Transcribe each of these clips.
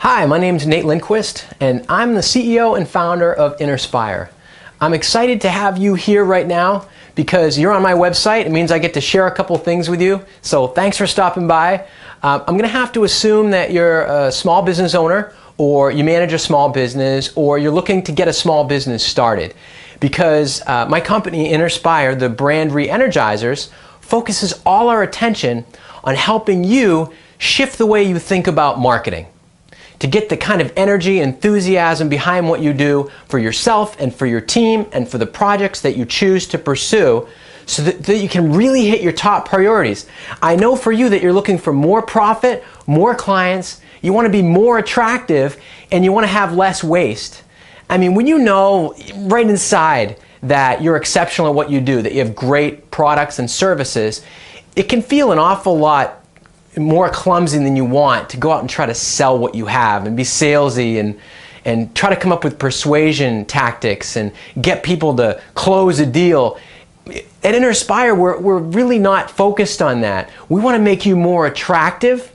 Hi, my name is Nate Lindquist, and I'm the CEO and founder of Innerspire. I'm excited to have you here right now because you're on my website. It means I get to share a couple things with you. So thanks for stopping by. I'm going to have to assume that you're a small business owner, or you manage a small business, or you're looking to get a small business started. Because my company, Innerspire, the brand re-energizers, focuses all our attention on helping you shift the way you think about marketing, to get the kind of energy and enthusiasm behind what you do for yourself and for your team and for the projects that you choose to pursue, so that you can really hit your top priorities. I know for you that you're looking for more profit, more clients, you want to be more attractive, and you want to have less waste. I mean, when you know right inside that you're exceptional at what you do, that you have great products and services, it can feel an awful lot more clumsy than you want to go out and try to sell what you have and be salesy and try to come up with persuasion tactics and get people to close a deal. At Innerspire, we're really not focused on that. We want to make you more attractive,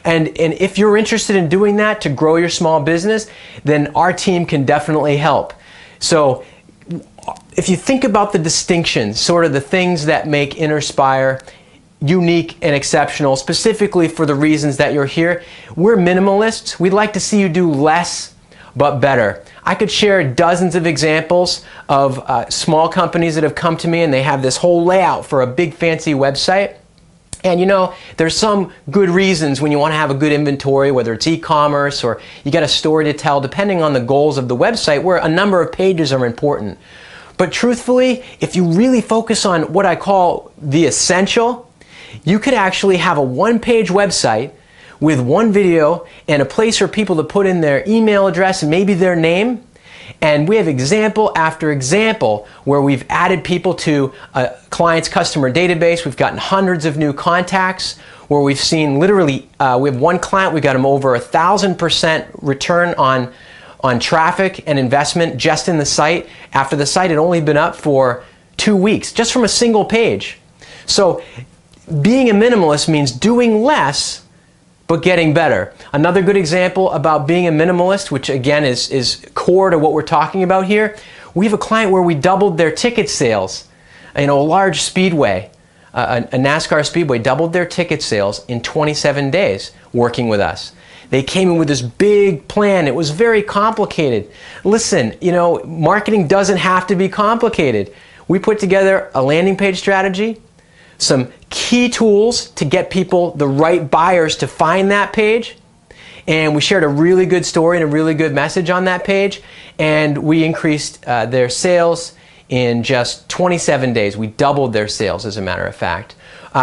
and if you're interested in doing that to grow your small business, then our team can definitely help. So if you think about the distinctions, sort of the things that make Innerspire unique and exceptional, specifically for the reasons that you're here, we're minimalists. We'd like to see you do less but better. I could share dozens of examples of small companies that have come to me and they have this whole layout for a big fancy website. And you know, there's some good reasons when you want to have a good inventory, whether it's e-commerce or you got a story to tell, depending on the goals of the website, where a number of pages are important. But truthfully, if you really focus on what I call the essential, you could actually have a one-page website with one video and a place for people to put in their email address and maybe their name. And we have example after example where we've added people to a client's customer database. We've gotten hundreds of new contacts, where we've seen literally, we have one client, we got him over 1,000% return on traffic and investment just in the site, after the site had only been up for 2 weeks, just from a single page. So being a minimalist means doing less but getting better. Another good example about being a minimalist, which again is core to what we're talking about here, we have a client where we doubled their ticket sales. You know, a large speedway, a NASCAR speedway, doubled their ticket sales in 27 days working with us. They came in with this big plan. It was very complicated. Listen, you know, marketing doesn't have to be complicated. We put together a landing page strategy, some key tools to get people, the right buyers, to find that page, and we shared a really good story and a really good message on that page, and we increased their sales in just 27 days. We doubled their sales, as a matter of fact.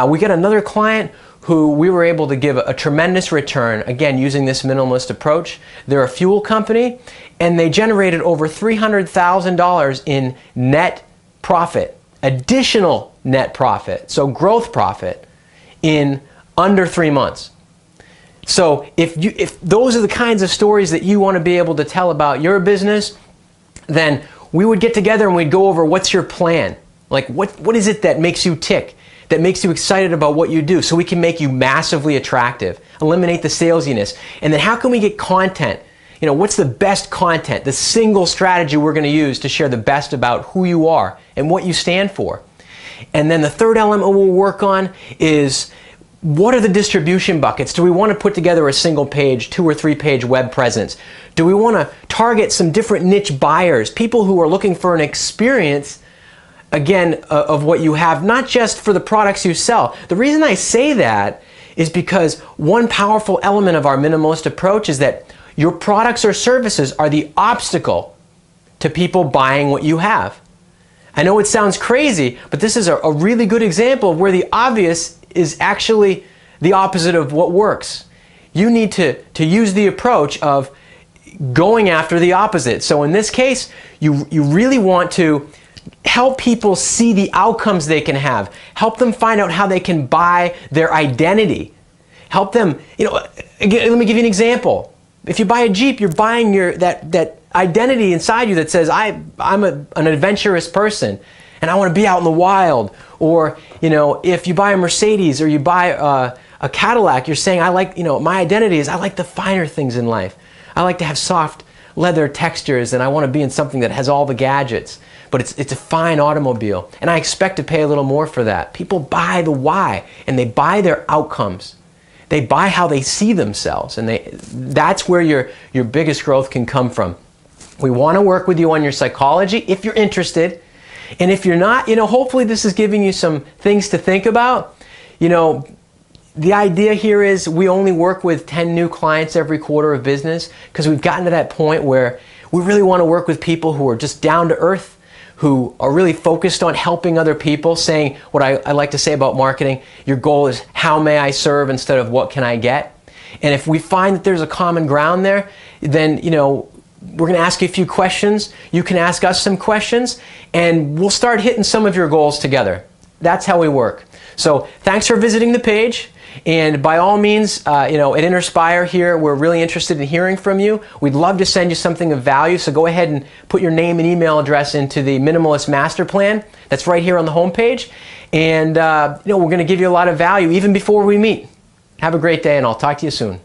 We got another client who we were able to give a tremendous return, again using this minimalist approach. They're a fuel company, and they generated over $300,000 in net profit, additional net profit, so growth profit, in under 3 months. So if those are the kinds of stories that you want to be able to tell about your business, then we would get together and we'd go over what's your plan. Like what is it that makes you tick, that makes you excited about what you do, so we can make you massively attractive, eliminate the salesiness, and then how can we get content? You know, what's the best content, the single strategy we're going to use to share the best about who you are and what you stand for. And then the third element we'll work on is, what are the distribution buckets? Do we want to put together a single page, 2 or 3 page web presence? Do we want to target some different niche buyers, people who are looking for an experience, again, of what you have, not just for the products you sell? The reason I say that is because one powerful element of our minimalist approach is that your products or services are the obstacle to people buying what you have. I know it sounds crazy, but this is a really good example of where the obvious is actually the opposite of what works. You need to use the approach of going after the opposite. So in this case, you really want to help people see the outcomes they can have. Help them find out how they can buy their identity. Help them, you know, again, let me give you an example. If you buy a Jeep, you're buying that identity inside you that says, I'm an adventurous person and I want to be out in the wild. Or, you know, if you buy a Mercedes or you buy a Cadillac, you're saying, I like, my identity is I like the finer things in life. I like to have soft leather textures, and I want to be in something that has all the gadgets. But it's a fine automobile, and I expect to pay a little more for that. People buy the why, and they buy their outcomes. They buy how they see themselves, and that's where your biggest growth can come from. We want to work with you on your psychology if you're interested. And if you're not, hopefully this is giving you some things to think about. The idea here is we only work with 10 new clients every quarter of business because we've gotten to that point where we really want to work with people who are just down to earth, who are really focused on helping other people, saying what I like to say about marketing, your goal is how may I serve instead of what can I get? And if we find that there's a common ground there, then, we're going to ask you a few questions. You can ask us some questions, and we'll start hitting some of your goals together. That's how we work. So thanks for visiting the page. And by all means, at Innerspire here, we're really interested in hearing from you. We'd love to send you something of value. So go ahead and put your name and email address into the Minimalist Master Plan. That's right here on the homepage. And we're going to give you a lot of value even before we meet. Have a great day, and I'll talk to you soon.